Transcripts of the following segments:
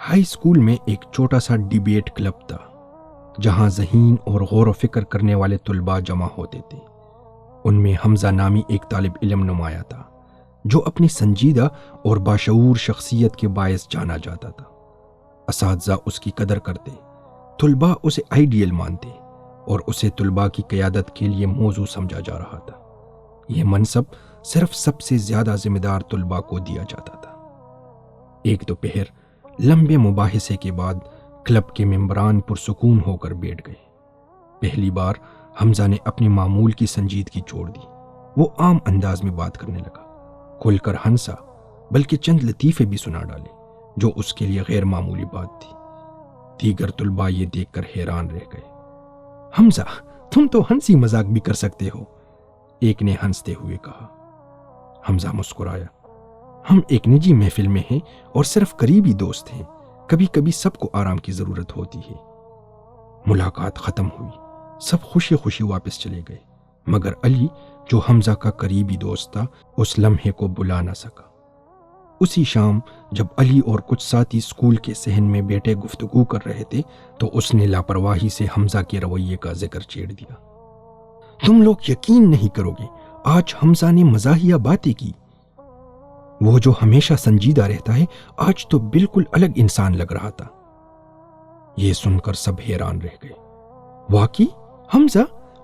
High school میں ایک چھوٹا سا ڈیبیٹ کلب تھا جہاں ذہین اور غور و فکر کرنے والے طلباء جمع ہوتے تھے۔ ان میں حمزہ نامی ایک طالب علم نمایاں تھا جو اپنی سنجیدہ اور باشعور شخصیت کے باعث جانا جاتا تھا۔ اساتذہ اس کی قدر کرتے، طلباء اسے آئیڈیل مانتے اور اسے طلباء کی قیادت کے لیے موزوں سمجھا جا رہا تھا۔ یہ منصب صرف سب سے زیادہ ذمہ دار طلباء کو دیا جاتا تھا۔ ایک دوپہر لمبے مباحثے کے بعد کلب کے ممبران پرسکون ہو کر بیٹھ گئے۔ پہلی بار حمزہ نے اپنی معمول کی سنجیدگی چھوڑ دی۔ وہ عام انداز میں بات کرنے لگا، کھل کر ہنسا، بلکہ چند لطیفے بھی سنا ڈالے جو اس کے لیے غیر معمولی بات تھی۔ دیگر طلباء یہ دیکھ کر حیران رہ گئے۔ حمزہ، تم تو ہنسی مذاق بھی کر سکتے ہو، ایک نے ہنستے ہوئے کہا۔ حمزہ مسکرایا۔ ہم ایک نجی محفل میں ہیں اور صرف قریبی دوست ہیں، کبھی کبھی سب کو آرام کی ضرورت ہوتی ہے۔ ملاقات ختم ہوئی، سب خوشی خوشی واپس چلے گئے، مگر علی جو حمزہ کا قریبی دوست تھا اس لمحے کو بلا نہ سکا۔ اسی شام جب علی اور کچھ ساتھی اسکول کے صحن میں بیٹھے گفتگو کر رہے تھے تو اس نے لاپرواہی سے حمزہ کے رویے کا ذکر چھیڑ دیا۔ تم لوگ یقین نہیں کرو گے، آج حمزہ نے مزاحیہ باتیں کی۔ وہ جو ہمیشہ سنجیدہ رہتا ہے آج تو بالکل الگ انسان لگ رہا تھا۔ یہ سن کر سب حیران رہ گئے۔ واقعی حمزہ،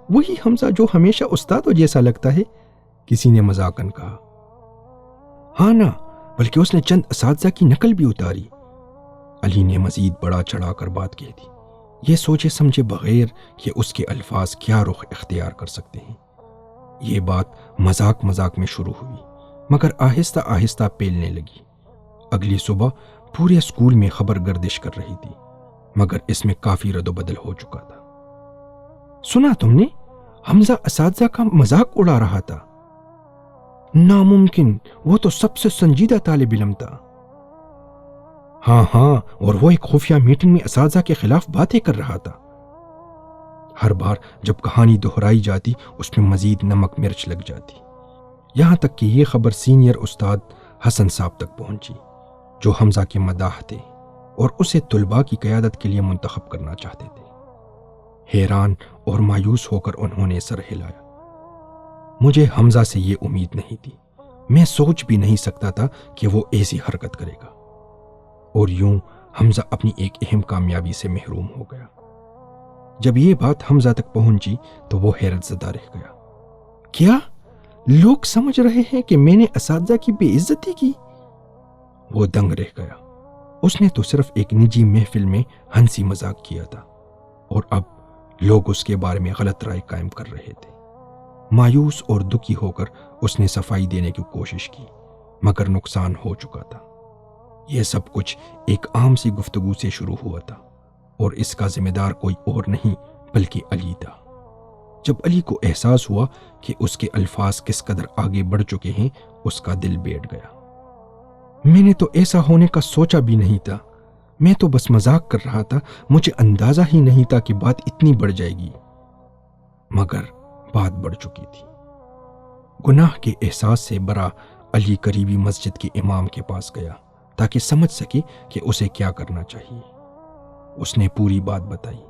وہی حمزہ جو ہمیشہ استادوں جیسا لگتا ہے، کسی نے مذاقاً کہا۔ ہاں نا، بلکہ اس نے چند اساتذہ کی نقل بھی اتاری، علی نے مزید بڑا چڑھا کر بات کہہ دی، یہ سوچے سمجھے بغیر کہ اس کے الفاظ کیا رخ اختیار کر سکتے ہیں۔ یہ بات مذاق مذاق میں شروع ہوئی مگر آہستہ آہستہ پھیلنے لگی۔ اگلی صبح پورے اسکول میں خبر گردش کر رہی تھی، مگر اس میں کافی رد و بدل ہو چکا تھا۔ سنا تم نے؟ حمزہ اساتذہ کا مذاق اڑا رہا تھا۔ ناممکن، وہ تو سب سے سنجیدہ طالب علم تھا۔ ہاں، اور وہ ایک خفیہ میٹنگ میں اساتذہ کے خلاف باتیں کر رہا تھا۔ ہر بار جب کہانی دہرائی جاتی اس میں مزید نمک مرچ لگ جاتی، یہاں تک کہ یہ خبر سینئر استاد حسن صاحب تک پہنچی جو حمزہ کے مداح تھے اور اسے طلباء کی قیادت کے لیے منتخب کرنا چاہتے تھے۔ حیران اور مایوس ہو کر انہوں نے سر ہلایا۔ مجھے حمزہ سے یہ امید نہیں تھی، میں سوچ بھی نہیں سکتا تھا کہ وہ ایسی حرکت کرے گا، اور یوں حمزہ اپنی ایک اہم کامیابی سے محروم ہو گیا۔ جب یہ بات حمزہ تک پہنچی تو وہ حیرت زدہ رہ گیا۔ کیا لوگ سمجھ رہے ہیں کہ میں نے اساتذہ کی بے عزتی کی؟ وہ دنگ رہ گیا۔ اس نے تو صرف ایک نجی محفل میں ہنسی مذاق کیا تھا اور اب لوگ اس کے بارے میں غلط رائے قائم کر رہے تھے۔ مایوس اور دکھی ہو کر اس نے صفائی دینے کی کوشش کی، مگر نقصان ہو چکا تھا۔ یہ سب کچھ ایک عام سی گفتگو سے شروع ہوا تھا اور اس کا ذمہ دار کوئی اور نہیں بلکہ علی تھا۔ جب علی کو احساس ہوا کہ اس کے الفاظ کس قدر آگے بڑھ چکے ہیں، اس کا دل بیٹھ گیا۔ میں نے تو ایسا ہونے کا سوچا بھی نہیں تھا، میں تو بس مذاق کر رہا تھا، مجھے اندازہ ہی نہیں تھا کہ بات اتنی بڑھ جائے گی۔ مگر بات بڑھ چکی تھی۔ گناہ کے احساس سے برا علی قریبی مسجد کے امام کے پاس گیا تاکہ سمجھ سکے کہ اسے کیا کرنا چاہیے۔ اس نے پوری بات بتائی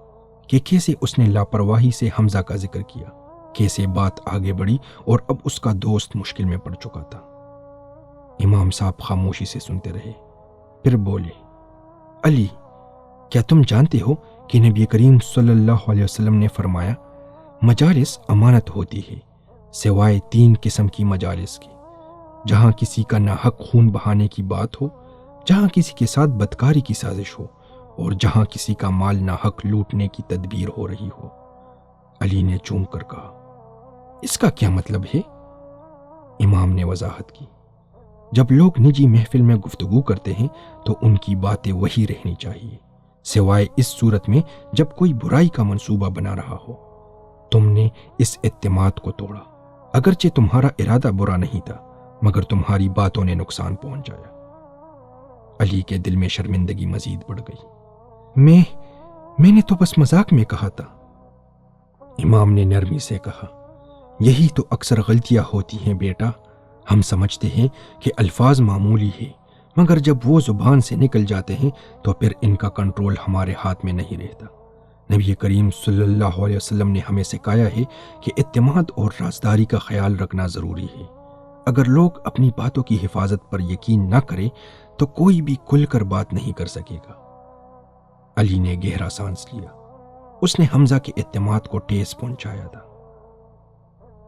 کہ کیسے اس نے لاپرواہی سے حمزہ کا ذکر کیا، کیسے بات آگے بڑھی اور اب اس کا دوست مشکل میں پڑ چکا تھا۔ امام صاحب خاموشی سے سنتے رہے، پھر بولے، علی، کیا تم جانتے ہو کہ نبی کریم صلی اللہ علیہ وسلم نے فرمایا مجالس امانت ہوتی ہے سوائے 3 قسم کی مجالس کی، جہاں کسی کا ناحق خون بہانے کی بات ہو، جہاں کسی کے ساتھ بدکاری کی سازش ہو، اور جہاں کسی کا مال ناحق لوٹنے کی تدبیر ہو رہی ہو۔ علی نے چونک کر کہا، اس کا کیا مطلب ہے؟ امام نے وضاحت کی، جب لوگ نجی محفل میں گفتگو کرتے ہیں تو ان کی باتیں وہی رہنی چاہیے، سوائے اس صورت میں جب کوئی برائی کا منصوبہ بنا رہا ہو۔ تم نے اس اعتماد کو توڑا، اگرچہ تمہارا ارادہ برا نہیں تھا، مگر تمہاری باتوں نے نقصان پہنچایا۔ علی کے دل میں شرمندگی مزید بڑھ گئی۔ میں نے تو بس مذاق میں کہا تھا، امام نے نرمی سے کہا۔ یہی تو اکثر غلطیاں ہوتی ہیں بیٹا، ہم سمجھتے ہیں کہ الفاظ معمولی ہے، مگر جب وہ زبان سے نکل جاتے ہیں تو پھر ان کا کنٹرول ہمارے ہاتھ میں نہیں رہتا۔ نبی کریم صلی اللہ علیہ وسلم نے ہمیں سکھایا ہے کہ اعتماد اور رازداری کا خیال رکھنا ضروری ہے۔ اگر لوگ اپنی باتوں کی حفاظت پر یقین نہ کریں تو کوئی بھی کھل کر بات نہیں کر سکے گا۔ علی نے گہرا سانس لیا۔ اس نے حمزہ کے اعتماد کو ٹھیس پہنچایا تھا۔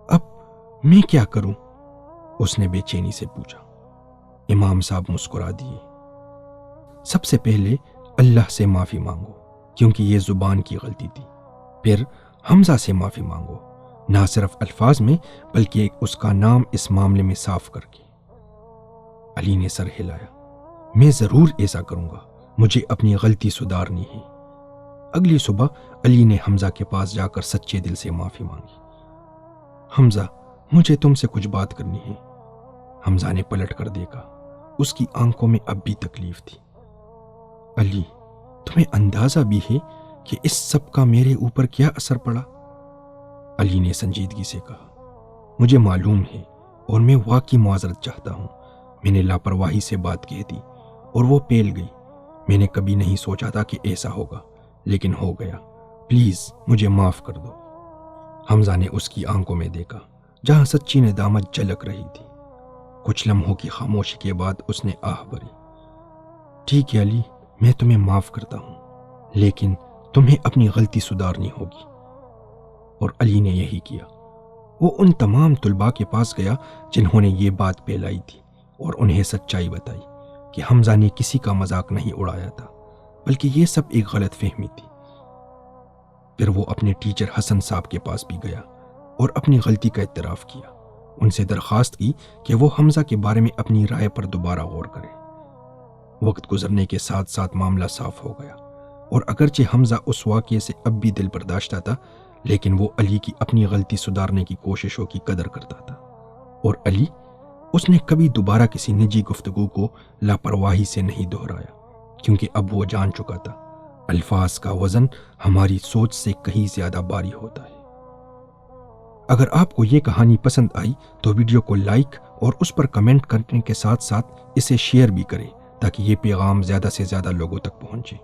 اب میں کیا کروں؟ اس نے بے چینی سے پوچھا۔ امام صاحب مسکرا دیے۔ سب سے پہلے اللہ سے معافی مانگو، کیونکہ یہ زبان کی غلطی تھی۔ پھر حمزہ سے معافی مانگو، نہ صرف الفاظ میں بلکہ اس کا نام اس معاملے میں صاف کر کے۔ علی نے سر ہلایا۔ میں ضرور ایسا کروں گا، مجھے اپنی غلطی سدھارنی ہے۔ اگلی صبح علی نے حمزہ کے پاس جا کر سچے دل سے معافی مانگی۔ حمزہ، مجھے تم سے کچھ بات کرنی ہے۔ حمزہ نے پلٹ کر دیکھا۔ اس کی آنکھوں میں اب بھی تکلیف تھی۔ علی، تمہیں اندازہ بھی ہے کہ اس سب کا میرے اوپر کیا اثر پڑا؟ علی نے سنجیدگی سے کہا۔ مجھے معلوم ہے اور میں واقعی معذرت چاہتا ہوں۔ میں نے لاپرواہی سے بات کہہ دی اور وہ پھیل گئی۔ میں نے کبھی نہیں سوچا تھا کہ ایسا ہوگا، لیکن ہو گیا۔ پلیز مجھے معاف کر دو۔ حمزہ نے اس کی آنکھوں میں دیکھا جہاں سچی ندامت جھلک رہی تھی۔ کچھ لمحوں کی خاموشی کے بعد اس نے آہ بھری۔ ٹھیک ہے علی، میں تمہیں معاف کرتا ہوں، لیکن تمہیں اپنی غلطی سدھارنی ہوگی۔ اور علی نے یہی کیا۔ وہ ان تمام طلباء کے پاس گیا جنہوں نے یہ بات پھیلائی تھی اور انہیں سچائی بتائی کہ حمزہ نے کسی کا مذاق نہیں اڑایا تھا، بلکہ یہ سب ایک غلط فہمی تھی۔ پھر وہ اپنے ٹیچر حسن صاحب کے پاس بھی گیا اور اپنی غلطی کا اعتراف کیا۔ ان سے درخواست کی کہ وہ حمزہ کے بارے میں اپنی رائے پر دوبارہ غور کریں۔ وقت گزرنے کے ساتھ ساتھ معاملہ صاف ہو گیا، اور اگرچہ حمزہ اس واقعے سے اب بھی دل برداشتہ تھا، لیکن وہ علی کی اپنی غلطی سدھارنے کی کوششوں کی قدر کرتا تھا۔ اور علی، اس نے کبھی دوبارہ کسی نجی گفتگو کو لاپرواہی سے نہیں دہرایا، کیونکہ اب وہ جان چکا تھا الفاظ کا وزن ہماری سوچ سے کہیں زیادہ بھاری ہوتا ہے۔ اگر آپ کو یہ کہانی پسند آئی تو ویڈیو کو لائک اور اس پر کمنٹ کرنے کے ساتھ ساتھ اسے شیئر بھی کریں تاکہ یہ پیغام زیادہ سے زیادہ لوگوں تک پہنچے۔